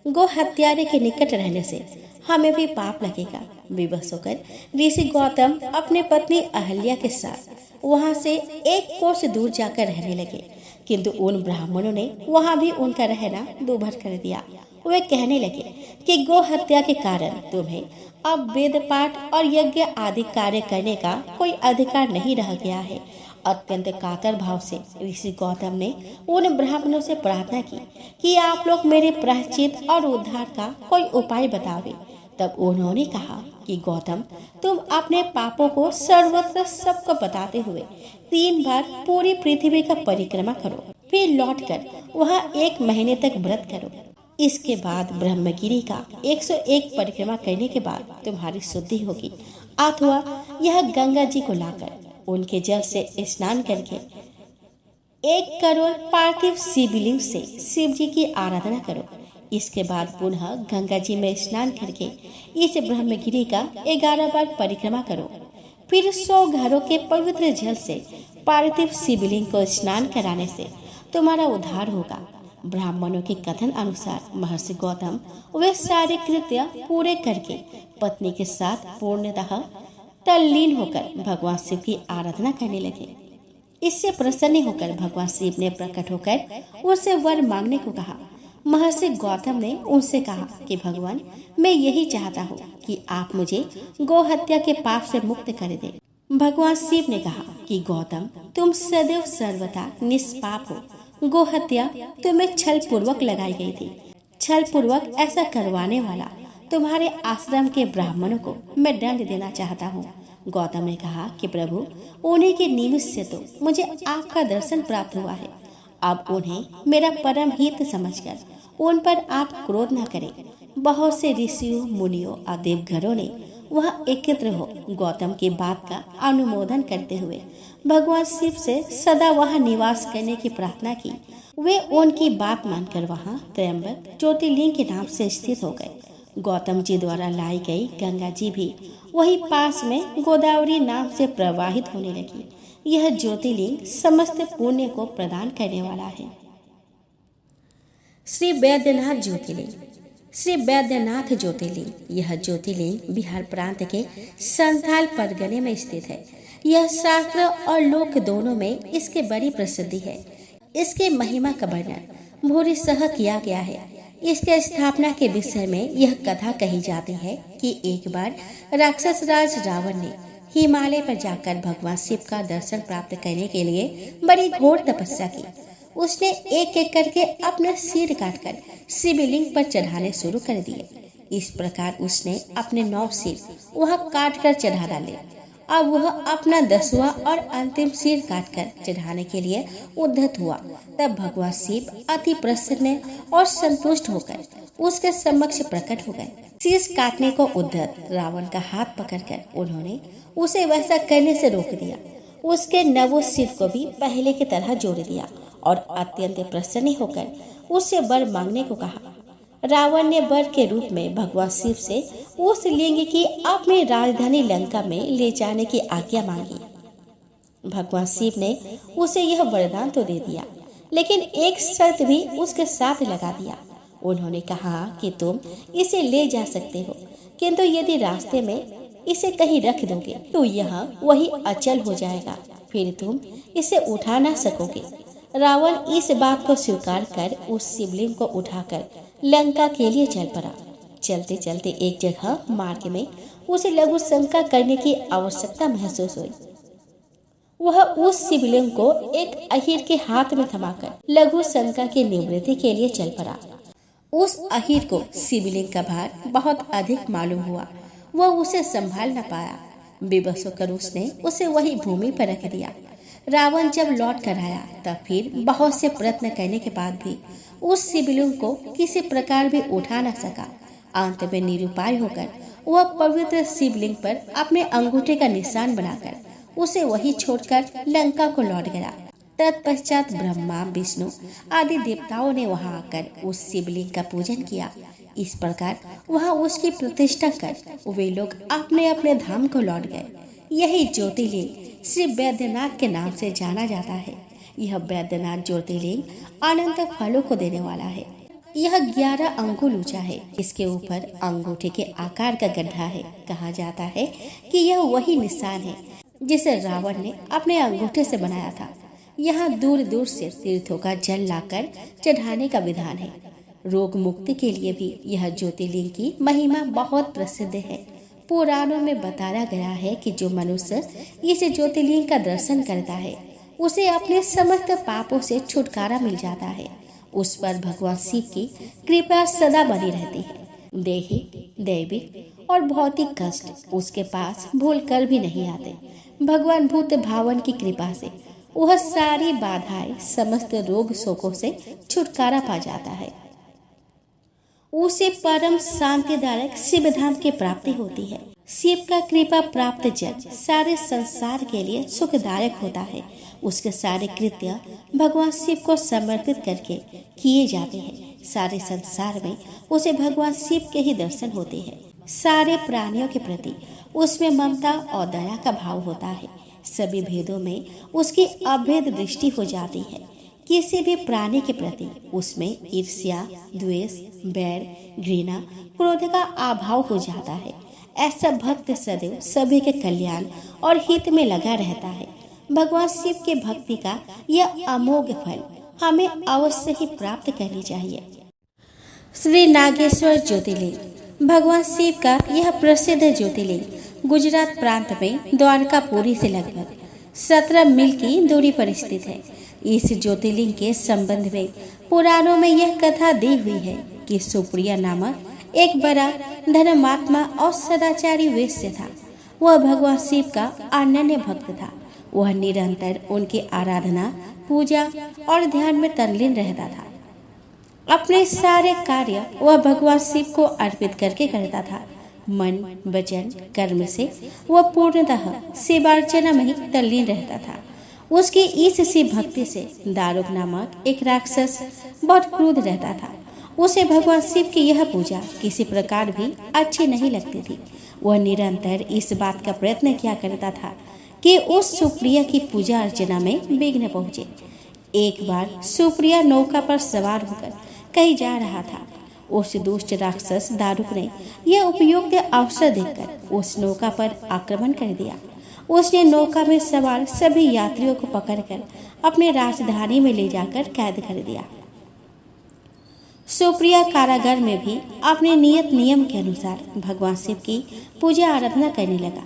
गौ हत्यारे के निकट रहने से हमें भी पाप लगेगा। विवश होकर ऋषि गौतम अपने पत्नी अहल्या के साथ वहां से एक कोस दूर जाकर रहने लगे, किंतु उन ब्राह्मणों ने वहां भी उनका रहना दूभर कर दिया। वे कहने लगे कि गौ हत्या के कारण तुम्हें अब वेद पाठ और यज्ञ आदि कार्य करने का कोई अधिकार नहीं रह गया है। अत्यंत कातर भाव से ऋषि गौतम ने उन ब्राह्मणों से प्रार्थना की कि आप लोग मेरे प्रायश्चित और उद्धार का कोई उपाय बतावे। तब उन्होंने कहा कि गौतम, तुम अपने पापों को सर्वत्र सबको बताते हुए 3 बार पूरी पृथ्वी का परिक्रमा करो, फिर लौटकर वहाँ 1 महीने तक व्रत करो। इसके बाद ब्रह्मगिरी का 101 परिक्रमा करने के बाद तुम्हारी शुद्धि होगी। अथवा यह गंगा जी को लाकर उनके जल से स्नान करके 1 करोड़ पार्थिव शिवलिंग से शिव जी की आराधना करो। इसके बाद पुनः गंगा जी में स्नान करके इस ब्रह्मगिरी का 11 बार परिक्रमा करो। फिर 100 घरों के पवित्र जल से पार्थिव शिवलिंग को स्नान कराने से तुम्हारा उद्धार होगा। ब्राह्मणों के कथन अनुसार महर्षि गौतम वे सारे कृत्य पूरे करके पत्नी के साथ पूर्णतः तल्लीन होकर भगवान शिव की आराधना करने लगे। इससे प्रसन्न होकर भगवान शिव ने प्रकट होकर उनसे वर मांगने को कहा। महर्षि गौतम ने उनसे कहा कि भगवान, मैं यही चाहता हूँ कि आप मुझे गौ हत्या के पाप से मुक्त कर दें। भगवान शिव ने कहा कि गौतम, तुम सदैव सर्वथा निष्पाप हो। गौ हत्या तुम्हें छल पूर्वक लगाई गई थी। छल पूर्वक ऐसा करवाने वाला तुम्हारे आश्रम के ब्राह्मणों को मैं दंड देना चाहता हूँ। गौतम ने कहा कि प्रभु, उन्हीं के निमित्त से तो मुझे आपका दर्शन प्राप्त हुआ है। अब उन्हें मेरा परम हित समझकर उन पर आप क्रोध न करें। बहुत से ऋषियों, मुनियों और देवघरों ने वह एकत्र हो गौतम की बात का अनुमोदन करते हुए भगवान शिव से सदा वहां निवास करने की प्रार्थना की। वे उनकी बात मानकर वहां त्र्यंबक ज्योतिर्लिंग के नाम से स्थित हो गए। गौतम जी द्वारा लाई गई गंगा जी भी वही पास में गोदावरी नाम से प्रवाहित होने लगी। यह ज्योतिर्लिंग समस्त पुण्य को प्रदान करने वाला है। श्री बैद्यनाथ ज्योतिर्लिंग। श्री बैद्यनाथ ज्योतिर्लिंग यह ज्योतिर्लिंग बिहार प्रांत के संथाल परगने में स्थित है। यह शास्त्र और लोक दोनों में इसकी बड़ी प्रसिद्धि है। इसके महिमा का वर्णन भूरि सह किया गया है। इसके स्थापना के विषय में यह कथा कही जाती है कि एक बार राक्षस राज रावण ने हिमालय पर जाकर भगवान शिव का दर्शन प्राप्त करने के लिए बड़ी घोर तपस्या की। उसने एक एक करके अपने सिर काटकर शिवलिंग पर चढ़ाने शुरू कर दिए। इस प्रकार उसने अपने 9 सिर वहां काटकर चढ़ा डाले। अब वह अपना 10वां और अंतिम सिर काटकर चढ़ाने के लिए उद्धत हुआ। तब भगवान शिव अति प्रसन्न और संतुष्ट होकर उसके समक्ष प्रकट हो गए। शीश काटने को उद्धत रावण का हाथ पकड़कर उन्होंने उसे वैसा करने से रोक दिया। उसके 9 सिर को भी पहले की तरह जोड़ दिया और अत्यंत प्रसन्न होकर उससे वर मांगने को कहा। रावण ने वर के रूप में भगवान शिव से उस लिंग की अपनी राजधानी लंका में ले जाने की आज्ञा मांगी। भगवान शिव ने उसे यह वरदान तो दे दिया, लेकिन एक शर्त भी उसके साथ लगा दिया। उन्होंने कहा कि तुम इसे ले जा सकते हो, किंतु यदि रास्ते में इसे कहीं रख दोगे तो यह वही अचल हो जाएगा, फिर तुम इसे उठा ना सकोगे। रावण इस बात को स्वीकार कर उस शिवलिंग को उठाकर लंका के लिए चल पड़ा। चलते चलते एक जगह मार्ग में उसे लघु शंका करने की आवश्यकता महसूस हुई। वह उस शिवलिंग को एक अहीर के हाथ में थमाकर लघु शंका की निवृत्ति के लिए चल पड़ा। उस अहीर को शिवलिंग का भार बहुत अधिक मालूम हुआ। वह उसे संभाल न पाया। बेबस होकर उसने उसे वही भूमि पर रख दिया। रावण जब लौट कर आया तब फिर बहुत से प्रयत्न करने के बाद भी उस शिवलिंग को किसी प्रकार भी उठा न सका। अंत में निरुपाय होकर वह पवित्र शिवलिंग पर अपने अंगूठे का निशान बनाकर उसे वही छोड़कर लंका को लौट गया। तत्पश्चात ब्रह्मा, विष्णु आदि देवताओं ने वहां आकर उस शिवलिंग का पूजन किया। इस प्रकार वहां उसकी प्रतिष्ठा कर वे लोग अपने अपने धाम को लौट गए। यही ज्योतिर्लिंग श्री वैद्यनाथ के नाम से जाना जाता है। यह वैद्यनाथ ज्योतिर्लिंग अनंत फलों को देने वाला है। यह 11 अंगुल ऊंचा है। इसके ऊपर अंगूठे के आकार का गड्ढा है। कहा जाता है कि यह वही निशान है जिसे रावण ने अपने अंगूठे से बनाया था। यहाँ दूर दूर से तीर्थों का जल लाकर चढ़ाने का विधान है। रोग मुक्ति के लिए भी यह ज्योतिर्लिंग की महिमा बहुत प्रसिद्ध है। पुराणों में बताया गया है कि जो मनुष्य इस ज्योतिर्लिंग का दर्शन करता है उसे अपने समस्त पापों से छुटकारा मिल जाता है। उस पर भगवान शिव की कृपा सदा बनी रहती है। देही, दैविक और भौतिक कष्ट उसके पास भूल कर भी नहीं आते। भगवान भूत भावन की कृपा से वह सारी बाधाएं, समस्त रोग शोकों से छुटकारा पा जाता है। उसे परम शांतिदायक शिव धाम की प्राप्ति होती है। शिव का कृपा प्राप्त जन सारे संसार के लिए सुखदायक होता है। उसके सारे कृत्य भगवान शिव को समर्पित करके किए जाते हैं। सारे संसार में उसे भगवान शिव के ही दर्शन होते हैं। सारे प्राणियों के प्रति उसमें ममता और दया का भाव होता है। सभी भेदों में उसकी अभेद दृष्टि हो जाती है। किसी भी प्राणी के प्रति उसमें ईर्ष्या, द्वेष, बैर, घृणा, क्रोध का अभाव हो जाता है। ऐसा भक्त सदैव सभी के कल्याण और हित में लगा रहता है। भगवान शिव के भक्ति का यह अमोघ फल हमें अवश्य ही प्राप्त करनी चाहिए। श्री नागेश्वर ज्योतिर्लिंग भगवान शिव का यह प्रसिद्ध ज्योतिर्लिंग गुजरात प्रांत में द्वारकापुरी से लगभग 17 मील की दूरी पर स्थित है। इस ज्योतिर्लिंग के संबंध में पुराणों में यह कथा दी हुई है कि सुप्रिया नामक एक बड़ा धर्मात्मा और सदाचारी वैश्य था। वह भगवान शिव का अनन्य भक्त था। वह निरंतर उनकी आराधना, पूजा और ध्यान में तल्लीन रहता था। अपने सारे कार्य वह भगवान शिव को अर्पित करके करता था। मन, वचन, कर्म से वह पूर्णतः शिवार्चना में ही तल्लीन रहता था। उसकी इस शिव भक्ति से दारुक नामक एक राक्षस बहुत क्रोध रहता था। उसे भगवान शिव की यह पूजा किसी प्रकार भी अच्छी नहीं लगती थी। वह निरंतर इस बात का प्रयत्न किया करता था कि उस सुप्रिया की पूजा अर्चना में विघ्न पहुंचे। एक बार सुप्रिया नौका पर सवार होकर कहीं जा रहा था। उस दुष्ट राक्षस दारुक ने यह उपयुक्त अवसर देखकर उस नौका पर आक्रमण कर दिया। उसने नौका में सवार सभी यात्रियों को पकड़कर अपने राजधानी में ले जाकर कैद कर दिया। सुप्रिया कारागार में भी अपने नियत नियम के अनुसार भगवान शिव की पूजा आराधना करने लगा।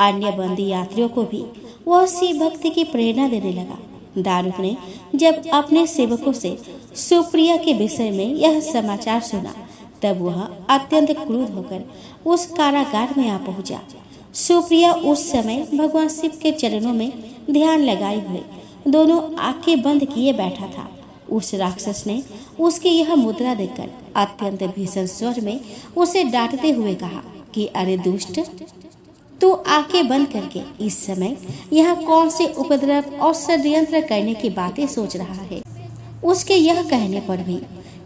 अन्य बंदी यात्रियों को भी वह शिव भक्ति की प्रेरणा देने लगा। दारुक ने जब अपने सेवकों से सुप्रिया के विषय में यह समाचार सुना, तब वह अत्यंत क्रुद्ध होकर उस कारागार में आ पहुंचा। सुप्रिया उस समय भगवान शिव के चरणों में ध्यान लगाए हुए दोनों आंखें बंद किए बैठा था। उस राक्षस ने उसकी यह मुद्रा देखकर अत्यंत भीषण स्वर में उसे डांटते हुए कहा कि अरे दुष्ट, तू आंखें बंद करके इस समय यहाँ कौन से उपद्रव और षड्यंत्र करने की बातें सोच रहा है। उसके यह कहने पर भी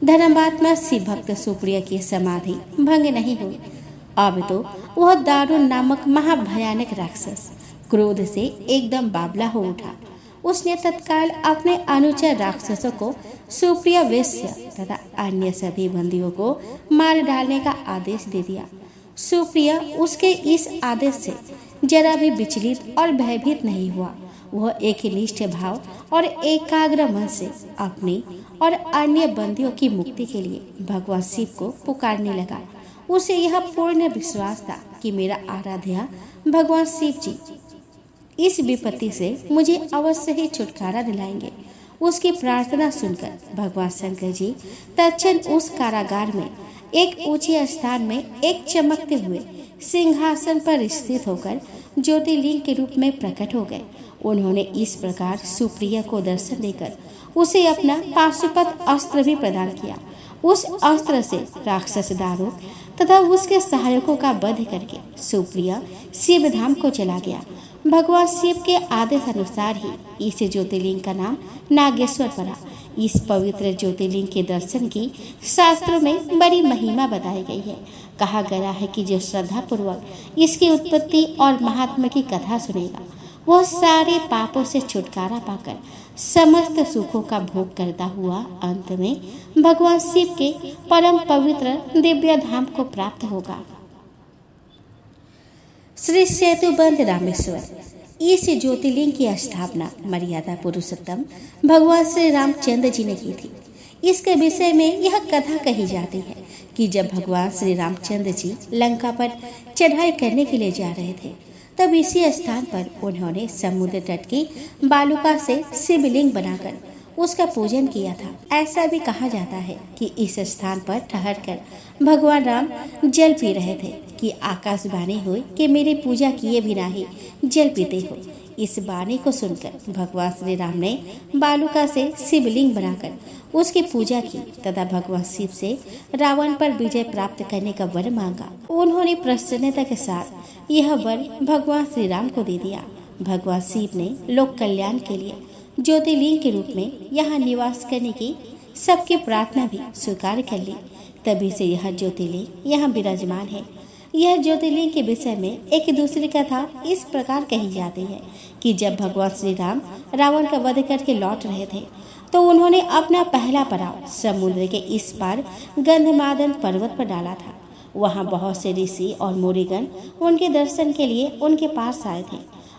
धर्मात्मा शिव भक्त सुप्रिया की समाधि भंग नहीं हुई। अब तो वह दारुण नामक महाभयानक राक्षस क्रोध से एकदम बावला हो उठा। उसने तत्काल अपने अनुचर राक्षसों को सुप्रिया वैश्य तथा अन्य सभी बंदियों को मार डालने का आदेश दे दिया। सुप्रिया उसके इस आदेश से जरा भी विचलित और भयभीत नहीं हुआ। वह एक निष्ठ भाव और एकाग्र मन से अपनी और अन्य बंदियों की मुक्ति के लिए भगवान शिव को पुकारने लगा। उसे यह पूर्ण विश्वास था कि मेरा आराध्य भगवान शिव जी इस विपत्ति से मुझे अवश्य ही छुटकारा दिलाएंगे। उसकी प्रार्थना सुनकर भगवान शंकर जी तत्क्षण उस कारागार में एक ऊंचे स्थान में एक चमकते हुए सिंहासन पर स्थित होकर ज्योतिर्लिंग के रूप में प्रकट हो गए। उन्होंने इस प्रकार सुप्रिया को दर्शन देकर उसे अपना पाशुपत अस्त्र भी प्रदान किया। उस अस्त्र से राक्षस दारुक तथा उसके सहायकों का वध करके सुप्रिया शिव धाम को चला गया। भगवान शिव के आदेश अनुसार ही इस ज्योतिर्लिंग का नाम नागेश्वर पड़ा। इस पवित्र ज्योतिर्लिंग के दर्शन की शास्त्रों में बड़ी महिमा बताई गई है। कहा गया है कि जो श्रद्धा पूर्वक इसकी उत्पत्ति और महात्मा की कथा सुनेगा वह सारे पापों से छुटकारा पाकर समस्त सुखों का भोग करता हुआ अंत में भगवान शिव के परम पवित्र दिव्य धाम को प्राप्त होगा। श्री सेतुबंध रामेश्वर। इस ज्योतिर्लिंग की स्थापना मर्यादा पुरुषोत्तम भगवान श्री रामचंद्र जी ने की थी। इसके विषय में यह कथा कही जाती है कि जब भगवान श्री रामचंद्र जी लंका पर चढ़ाई करने के लिए जा रहे थे तब इसी स्थान पर उन्होंने समुद्र तट की बालुका से शिवलिंग बनाकर उसका पूजन किया था। ऐसा भी कहा जाता है कि इस स्थान पर ठहरकर भगवान राम जल पी रहे थे कि आकाशवाणी हुई कि मेरी पूजा किए बिना ही जल पीते हो। इस वाणी को सुनकर भगवान श्री राम ने बालुका से शिवलिंग बनाकर उसकी पूजा की तथा भगवान शिव से रावण पर विजय प्राप्त करने का वर मांगा। उन्होंने प्रसन्नता के साथ यह वर भगवान श्री राम को दे दिया। भगवान शिव ने लोक कल्याण के लिए ज्योतिर्लिंग के रूप में यहाँ निवास करने की सबकी प्रार्थना भी स्वीकार कर ली। तभी से यह ज्योतिर्लिंग यहाँ विराजमान है। यह ज्योतिर्लिंग के विषय में एक दूसरी कथा इस प्रकार कही जाती है कि जब भगवान श्री राम रावण का वध करके लौट रहे थे तो उन्होंने अपना पहला पड़ाव समुद्र के इस पार गंधमादन पर्वत पर डाला था। वहाँ बहुत से ऋषि और मुनिगण उनके दर्शन के लिए उनके पास आए थे।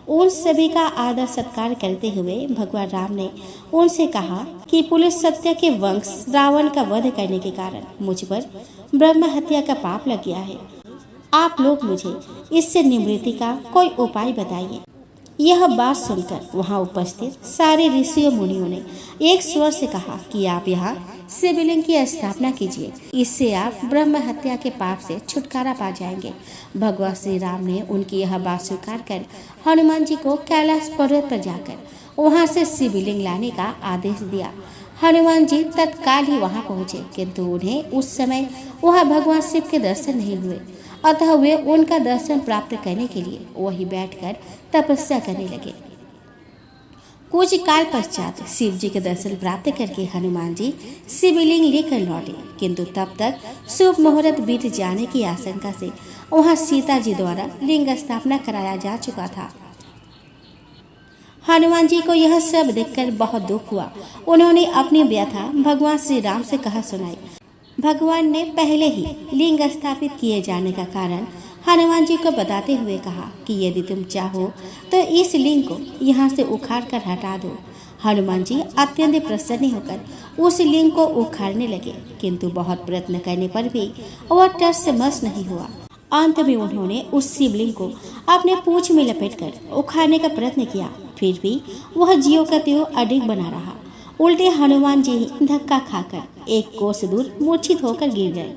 उन सभी का आदर सत्कार करते हुए भगवान राम ने उनसे कहा कि पुलिस सत्य के वंश रावण का वध करने के कारण मुझ पर ब्रह्म हत्या का पाप लग गया है। आप लोग मुझे इससे निवृत्ति का कोई उपाय बताइए। यह बात सुनकर वहां उपस्थित सारे ऋषियों मुनियों ने एक स्वर से कहा कि आप यहाँ शिवलिंग की स्थापना कीजिए, इससे आप ब्रह्म हत्या के पाप से छुटकारा पा जाएंगे। भगवान श्री राम ने उनकी यह बात स्वीकार कर हनुमान जी को कैलाश पर्वत पर जाकर वहां से शिवलिंग लाने का आदेश दिया। हनुमान जी तत्काल ही वहां पहुंचे, किंतु उन्हें उस समय वहां भगवान शिव के दर्शन नहीं हुए। अतः वे उनका दर्शन प्राप्त करने के लिए वहीं बैठकर तपस्या करने लगे। कुछ काल पश्चात शिव जी के दर्शन प्राप्त करके हनुमान जी शिवलिंग लेकर लौटे, किंतु तब तक शुभ मुहूर्त बीत जाने की आशंका से वहां सीता जी द्वारा लिंग स्थापना कराया जा चुका था। हनुमान जी को यह सब देखकर बहुत दुख हुआ। उन्होंने अपनी व्यथा भगवान श्री राम से कहा सुनाई। भगवान ने पहले ही लिंग स्थापित किए जाने का कारण हनुमान जी को बताते हुए कहा कि यदि तुम चाहो तो इस लिंग को यहाँ से उखाड़ कर हटा दो। हनुमान जी अत्यंत प्रसन्न होकर उस लिंग को उखाड़ने लगे, किंतु बहुत प्रयत्न करने पर भी वह टस से मस नहीं हुआ। अंत में उन्होंने उस शिवलिंग को अपने पूंछ में लपेटकर उखाड़ने का प्रयत्न किया, फिर भी वह ज्यों का त्यों अडिग बना रहा। उल्टे हनुमान जी धक्का खाकर एक कोस दूर मूर्छित होकर गिर गए।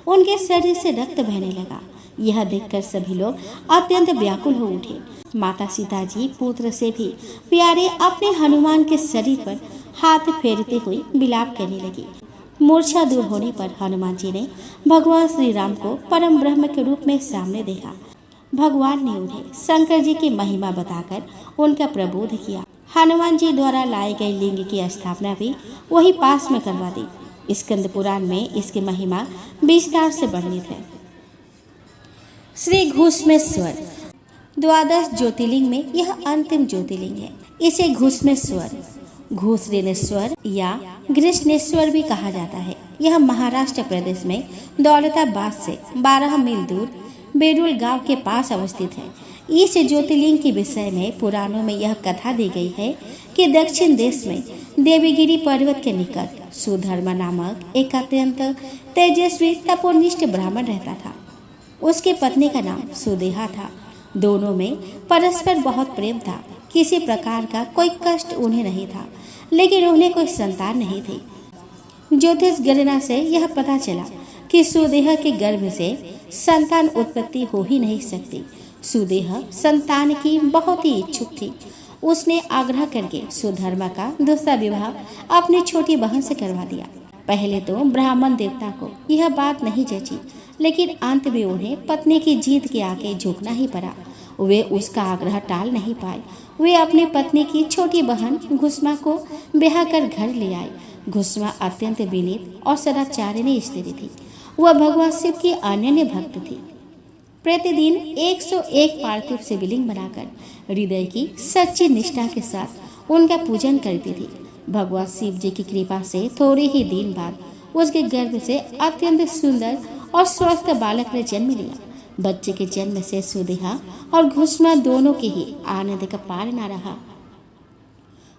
उनके शरीर से रक्त बहने लगा। यह देखकर सभी लोग अत्यंत व्याकुल हो उठे। माता सीता जी पुत्र से भी प्यारे अपने हनुमान के शरीर पर हाथ फेरते हुए विलाप करने लगी। मूर्छा दूर होने पर हनुमान जी ने भगवान श्री राम को परम ब्रह्म के रूप में सामने देखा। भगवान ने उन्हें शंकर जी की महिमा बताकर उनका प्रबोध किया। हनुमान जी द्वारा लाए गए लिंग की स्थापना भी वही पास में करवा दी। स्कंद पुराण में इसकी महिमा विस्तार से वर्णित है। श्री घुश्मेश्वर द्वादश ज्योतिर्लिंग में यह अंतिम ज्योतिर्लिंग है। इसे घुश्मेश्वर, घुश्रेश्वर या कृष्णेश्वर भी कहा जाता है। यह महाराष्ट्र प्रदेश में दौलताबाद से 12 मील दूर बेरुल गांव के पास अवस्थित है। इस ज्योतिर्लिंग के विषय में पुराणों में यह कथा दी गई है कि दक्षिण देश में देवीगिरी पर्वत के निकट सुधर्मा नामक एक अत्यंत तेजस्वी तपोनिष्ठ ब्राह्मण रहता था। उसकी पत्नी का नाम सुदेहा था। दोनों में परस्पर बहुत प्रेम था। किसी प्रकार का कोई कष्ट उन्हें नहीं था, लेकिन उन्हें कोई संतान नहीं थी। ज्योतिष गणना से यह पता चला कि सुदेहा के गर्भ से संतान उत्पत्ति हो ही नहीं सकती। सुदेहा संतान की बहुत ही इच्छुक थी। उसने आग्रह करके सुधर्मा का दूसरा विवाह अपनी छोटी बहन से करवा दिया। पहले तो ब्राह्मण देवता को यह बात नहीं जची, लेकिन अंत में उन्हें पत्नी की जीत के आगे झुकना ही पड़ा। वे उसका आग्रह टाल नहीं पाए। वे अपनी पत्नी की छोटी बहन घुसमा को ब्याह कर घर ले आए। घुसमा अत्यंत विनीत और सदाचारिणी स्त्री थी। वह भगवान शिव की अनन्य भक्त थी। प्रतिदिन 101 पार्थिव शिवलिंग बनाकर हृदय की सच्ची निष्ठा के साथ उनका पूजन करती थी। भगवान शिव जी की कृपा से थोड़े ही दिन बाद उसके गर्भ से अत्यंत सुंदर और स्वस्थ बालक ने जन्म लिया। बच्चे के जन्म से सुदेहा और घुसमा दोनों के ही आनंद का पार न रहा।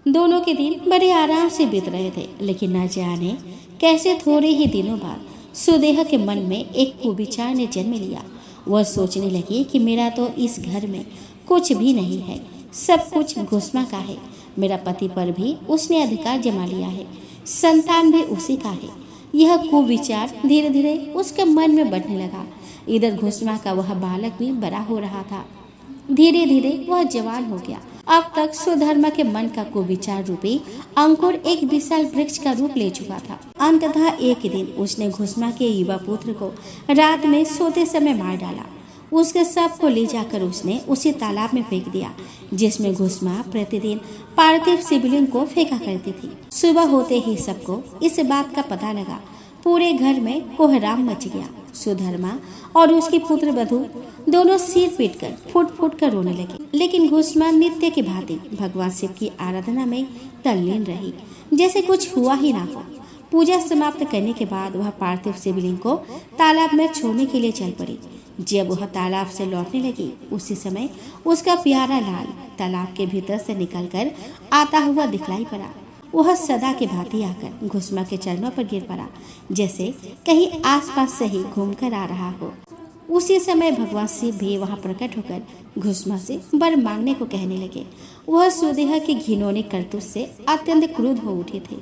दोनों के दिन बड़े आराम से बीत रहे थे, लेकिन न जाने कैसे थोड़े ही दिनों बाद सुदेहा के मन में एक कुविचार ने जन्म लिया। वह सोचने लगी कि मेरा तो इस घर में कुछ भी नहीं है, सब कुछ घुसमा का है। मेरा पति पर भी उसने अधिकार जमा लिया है, संतान भी उसी का है। यह कुविचार धीरे धीरे उसके मन में बढ़ने लगा। इधर घुसमा का वह बालक भी बड़ा हो रहा था। धीरे धीरे वह जवान हो गया। अब तक सुधर्मा के मन का कुविचार रूपी अंकुर एक विशाल वृक्ष का रूप ले चुका था। अंततः एक दिन उसने घुसमा के युवा पुत्र को रात में सोते समय मार डाला। उसके शव को ले जाकर उसने उसी तालाब में फेंक दिया जिसमें घुसमा प्रतिदिन पार्थिव शिवलिंग को फेंका करती थी। सुबह होते ही सबको इस बात का पता लगा। पूरे घर में कोहराम मच गया। सुधर्मा और उसकी पुत्र वधू दोनों सिर पीटकर फुट फुट कर रोने लगे, लेकिन घुसमा नित्य की भांति भगवान शिव की आराधना में तल्लीन रही, जैसे कुछ हुआ ही ना हो। पूजा समाप्त करने के बाद वह पार्थिव शिवलिंग को तालाब में छोड़ने के लिए चल पड़ी। जब वह तालाब से लौटने लगी, उसी समय उसका प्यारा लाल तालाब के भीतर से निकलकर आता हुआ दिखलाई पड़ा। वह सदा के भांति आकर घुसमा के चरणों पर गिर पड़ा, जैसे कहीं आसपास से ही घूमकर आ रहा हो। उसी समय भगवान शिव भी वहां प्रकट होकर घुसमा से वर मांगने को कहने लगे। वह सुदेहा के घिनौने करतूत से अत्यंत क्रुद्ध हो उठे थे।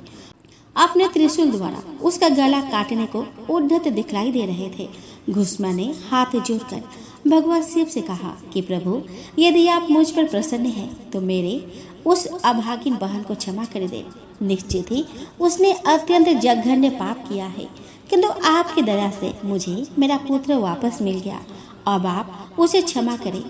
अपने त्रिशूल द्वारा उसका गला काटने को उद्धत दिखलाई दे रहे थे। घुसमा ने हाथ जोड़कर भगवान शिव से कहा कि प्रभु, यदि आप मुझ पर प्रसन्न हैं तो मेरे उस अभागिन बहन को क्षमा कर दे। निश्चित ही उसने अत्यंत जघन्य पाप किया है, किंतु आपकी दया से मुझे मेरा पुत्र वापस मिल गया। अब आप उसे क्षमा करें।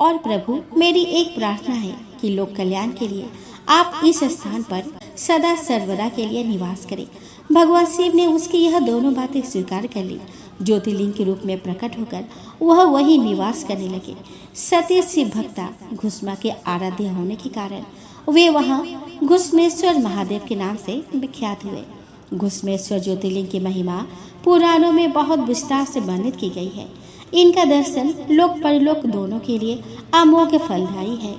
और प्रभु, मेरी एक प्रार्थना है कि लोक कल्याण के लिए आप इस स्थान पर सदा सर्वदा के लिए निवास करें। भगवान शिव ने उसकी यह दोनों बातें स्वीकार कर ली। ज्योतिर्लिंग के रूप में प्रकट होकर वह वही निवास करने लगे। सत्य शिव भक्ता घुसमा के आराध्य होने के कारण वे वहाँ घुसमेश्वर महादेव के नाम से विख्यात हुए। घुसमेश्वर ज्योतिर्लिंग की महिमा पुराणों में बहुत विस्तार से वर्णित की गई है। इनका दर्शन लोक परलोक दोनों के लिए अमोघ फलदायी है।